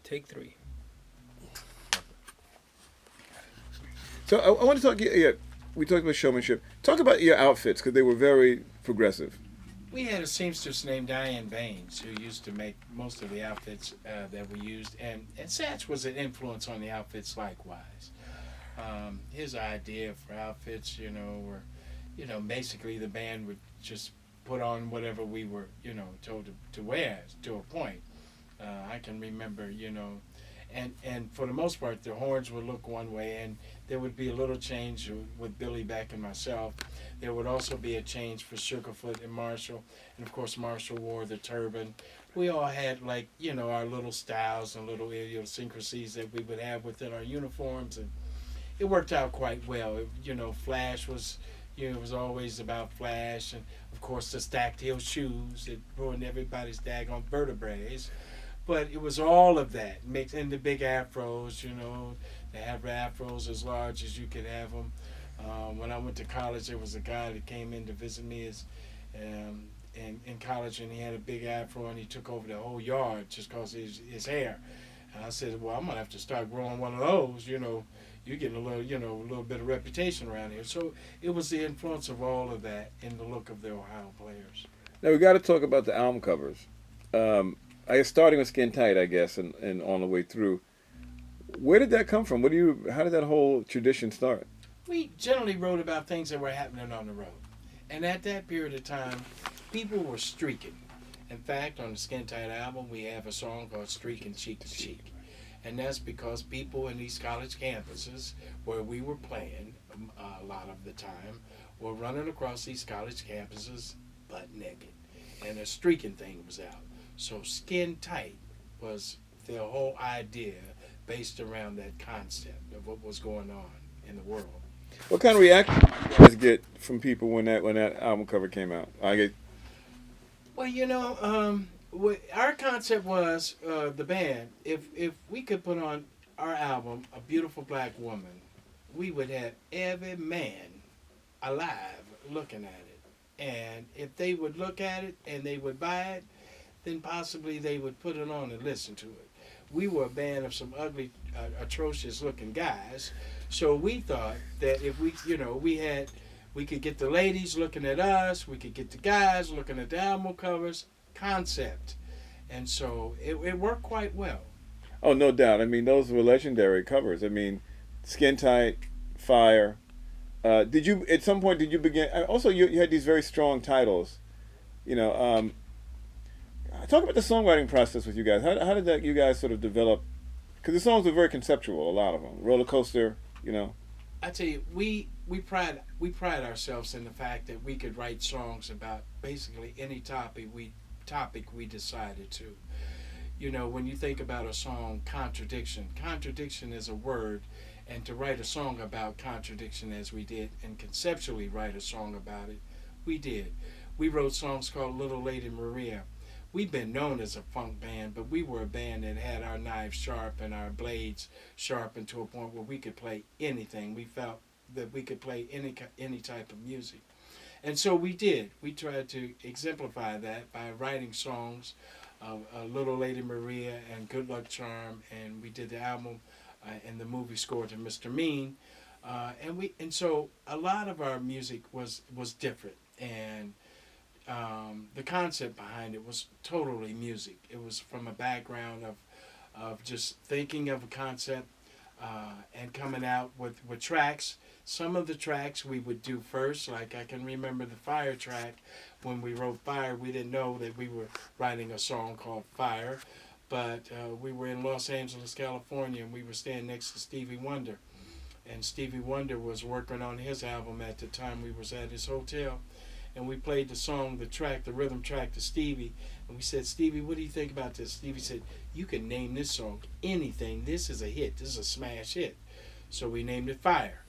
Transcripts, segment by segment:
Take three. So I want to talk. Yeah, we talked about showmanship. Talk about your outfits because they were very progressive. We had a seamstress named Diane Baines who used to make most of the outfits that we used, and Satch was an influence on the outfits likewise. His idea for outfits, were, basically the band would just put on whatever we were, told to wear to a point. I can remember, and for the most part, the horns would look one way, and there would be a little change with Billy Beck and myself. There would also be a change for Sugarfoot and Marshall, and of course Marshall wore the turban. We all had our little styles and little idiosyncrasies that we would have within our uniforms, and it worked out quite well. Flash was, it was always about Flash, and of course the stacked heel shoes that ruined everybody's daggone vertebrae. But it was all of that mixed in the big afros, to have afros as large as you could have them. When I went to college, there was a guy that came in to visit me in college, and he had a big afro, and he took over the whole yard just because of his hair. And I said, well, I'm gonna have to start growing one of those. You're getting a little bit of reputation around here. So it was the influence of all of that in the look of the Ohio Players. Now we got to talk about the album covers. I guess starting with Skin Tight, I guess, and on the way through. Where did that come from? How did that whole tradition start? We generally wrote about things that were happening on the road. And at that period of time, people were streaking. In fact, on the Skin Tight album, we have a song called Streaking Cheek to Cheek. And that's because people in these college campuses where we were playing a lot of the time were running across these college campuses butt naked. And a streaking thing was out. So Skin Tight was the whole idea based around that concept of what was going on in the world. What kind of reaction did you guys get from people when that album cover came out? Well, our concept was the band. If we could put on our album, A Beautiful Black Woman, we would have every man alive looking at it. And if they would look at it and they would buy it, then possibly they would put it on and listen to it. We were a band of some ugly, atrocious looking guys. So we thought that if we could get the ladies looking at us, we could get the guys looking at the album covers, concept. And so it worked quite well. Oh, no doubt. I mean, those were legendary covers. I mean, Skin Tight, Fire. At some point, did you begin? Also, you had these very strong titles. Talk about the songwriting process with you guys. How did you guys sort of develop? Because the songs were very conceptual, a lot of them. Roller Coaster, I tell you, we pride ourselves in the fact that we could write songs about basically any topic we decided to. When you think about a song, contradiction is a word, and to write a song about contradiction as we did, and conceptually write a song about it, we did. We wrote songs called Little Lady Maria. We've been known as a funk band, but we were a band that had our knives sharp and our blades sharpened to a point where we could play anything. We felt that we could play any type of music. And so we did. We tried to exemplify that by writing songs of Little Lady Maria and Good Luck Charm, and we did the album and the movie score to Mr. Mean. And so a lot of our music was different, and the concept behind it was totally music. It was from a background of just thinking of a concept and coming out with tracks. Some of the tracks we would do first, like I can remember the Fire track. When we wrote Fire, we didn't know that we were writing a song called Fire, but we were in Los Angeles, California, and we were staying next to Stevie Wonder. And Stevie Wonder was working on his album at the time we was at his hotel. And we played the song, the rhythm track to Stevie. And we said, Stevie, what do you think about this? Stevie said, you can name this song anything. This is a hit. This is a smash hit. So we named it Fire.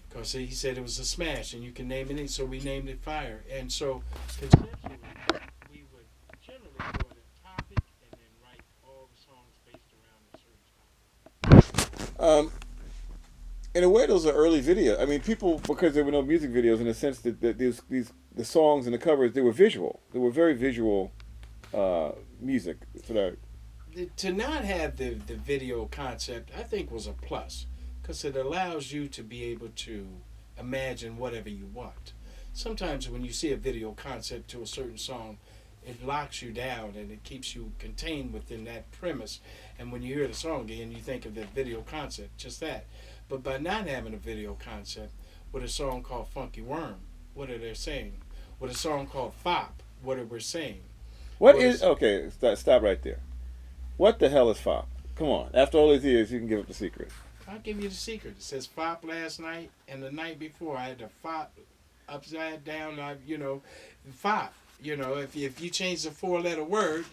Because he said it was a smash and you can name it. So we named it Fire. And so conceptually, we would generally go at a topic and then write all the songs based around a certain topic. In a way, those are early videos. I mean, people, because there were no music videos, in the sense that the songs and the covers, they were visual. They were very visual music. to not have the video concept, I think was a plus because it allows you to be able to imagine whatever you want. Sometimes when you see a video concept to a certain song, it locks you down and it keeps you contained within that premise. And when you hear the song again, you think of the video concept, just that. But by not having a video concept, with a song called Funky Worm, what are they saying? With a song called Fop, what are we saying? What What is is okay? Stop right there. What the hell is FOP? Come on. After all these years, you can give up the secret. I'll give you the secret. It says Fop last night and the night before. I had to Fop upside down. Fop. If you change the four-letter word,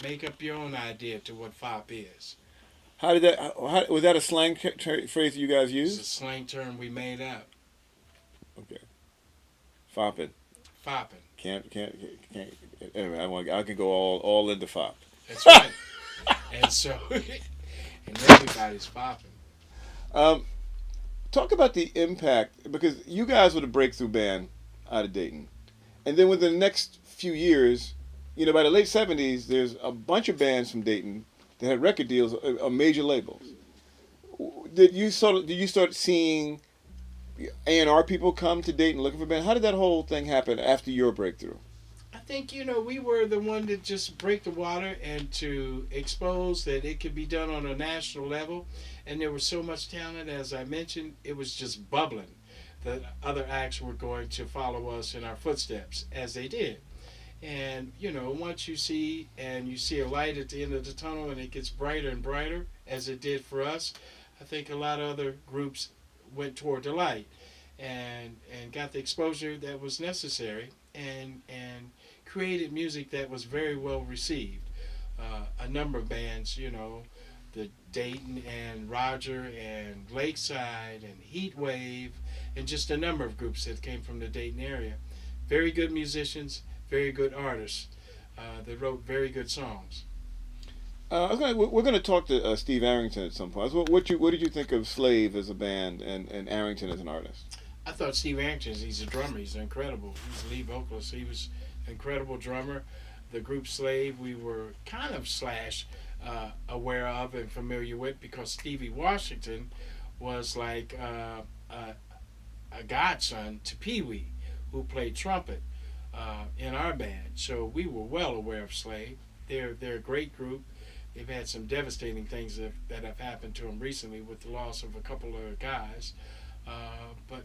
make up your own idea to what Fop is. How did that? Was that a slang phrase that you guys It's a used? slang term we made up. Okay, fopping. Fopping. Can't. Anyway, I can go all into fop. That's right. And so, and everybody's fopping. Um, Talk about the impact because you guys were the breakthrough band out of Dayton, and then within the next few years, by the late '70s, there's a bunch of bands from Dayton that had record deals on major labels. Did you start seeing A&R people come to Dayton looking for bands? How did that whole thing happen after your breakthrough? I think we were the one to just break the water and to expose that it could be done on a national level, and there was so much talent. As I mentioned, it was just bubbling. The other acts were going to follow us in our footsteps, as they did. And once you see a light at the end of the tunnel, and it gets brighter and brighter, as it did for us, I think a lot of other groups went toward the light and got the exposure that was necessary and created music that was very well received. A number of bands, the Dayton and Roger and Lakeside and Heatwave, and just a number of groups that came from the Dayton area. Very good musicians, very good artists that wrote very good songs. We're going to talk to Steve Arrington at some point. What did you think of Slave as a band and Arrington as an artist? I thought Steve Arrington, he's a drummer. He's incredible. He's the lead vocalist. He was an incredible drummer. The group Slave, we were kind of aware of and familiar with because Stevie Washington was like a godson to Pee Wee, who played trumpet in our band. So we were well aware of Slave. They're a great group. They've had some devastating things that have happened to them recently with the loss of a couple of guys. But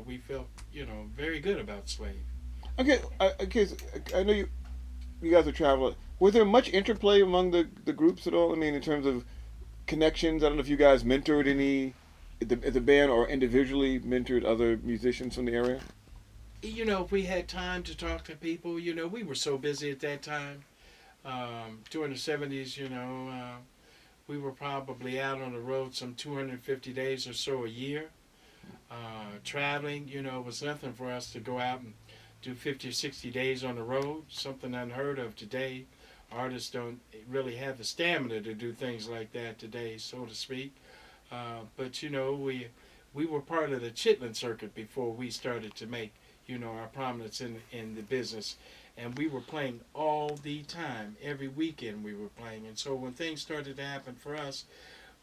we felt very good about Slave. Okay, I know you guys are traveling. Was there much interplay among the groups at all? I mean, in terms of connections, I don't know if you guys mentored any at the band or individually mentored other musicians from the area. If we had time to talk to people, we were so busy at that time. During the '70s, we were probably out on the road some 250 days or so a year. Traveling, it was nothing for us to go out and do 50 or 60 days on the road, something unheard of today. Artists don't really have the stamina to do things like that today, so to speak. But we were part of the Chitlin circuit before we started to make our prominence in the business, and we were playing all the time. Every weekend we were playing, and so when things started to happen for us,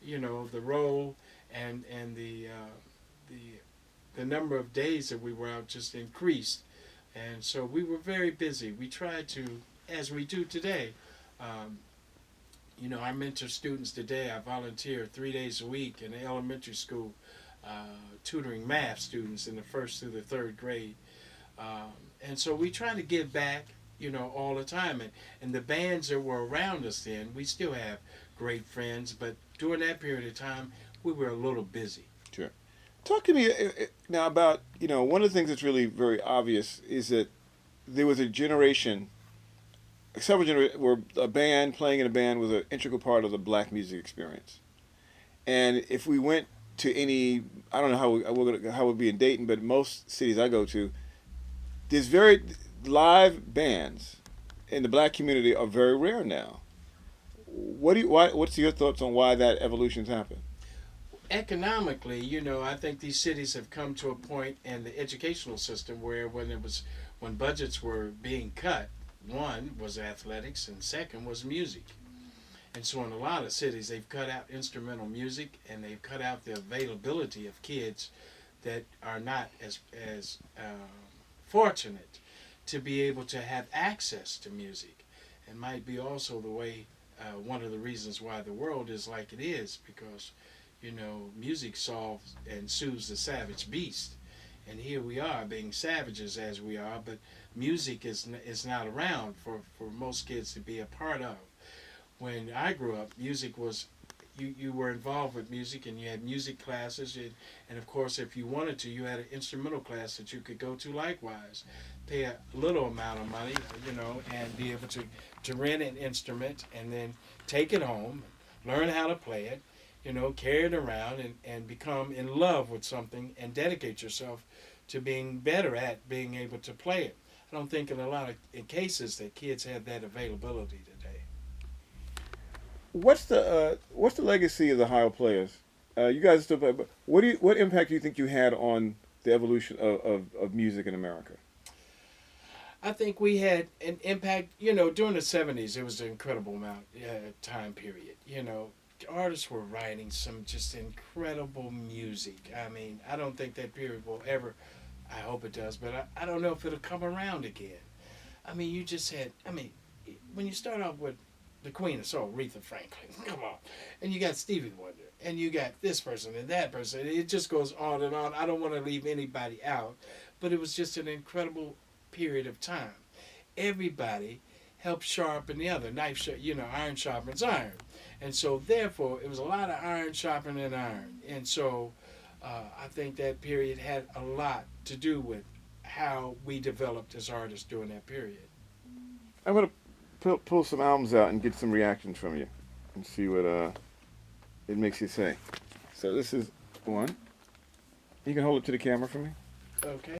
the role and the number of days that we were out just increased, and so we were very busy. We tried to, as we do today. I mentor students today. I volunteer 3 days a week in the elementary school, tutoring math students in the first through the third grade. And so we try to give back, all the time. And the bands that were around us then, we still have great friends, but during that period of time, we were a little busy. Sure. Talk to me now about one of the things that's really very obvious is that there was a generation, several generations, where a band playing in a band was an integral part of the black music experience. And if we went to any, I don't know how it would be in Dayton, but most cities I go to, there's very live bands in the black community are very rare now. What's your thoughts on why that evolution's happened? Economically, I think these cities have come to a point in the educational system where when budgets were being cut, one was athletics and second was music. And so in a lot of cities, they've cut out instrumental music and they've cut out the availability of kids that are not as fortunate to be able to have access to music. It might be also the way one of the reasons why the world is like it is, because music solves and soothes the savage beast. And here we are being savages as we are, but music is not around for most kids to be a part of. When I grew up, music was you were involved with music and you had music classes and of course if you wanted to you had an instrumental class that you could go to likewise, pay a little amount of money, and be able to rent an instrument and then take it home, learn how to play it, carry it around and become in love with something and dedicate yourself to being better at being able to play it. I don't think in a lot of in cases that kids have that availability today. What's the legacy of the Ohio players? You guys still play, but what impact do you think you had on the evolution of music in America? I think we had an impact, during the 70s, it was an incredible amount time period. Artists were writing some just incredible music. I mean, I don't think that period will ever, I hope it does, but I don't know if it'll come around again. I mean, you just had, when you start off with the Queen of Soul, Aretha Franklin, come on, and you got Stevie Wonder, and you got this person and that person, it just goes on and on. I don't want to leave anybody out, but it was just an incredible period of time. Everybody helped sharpen the other. Iron sharpens iron. And so, therefore, it was a lot of iron sharpening iron. And so, I think that period had a lot to do with how we developed as artists during that period. I'm gonna pull some albums out and get some reactions from you, and see what it makes you say. So this is one. You can hold it to the camera for me. Okay.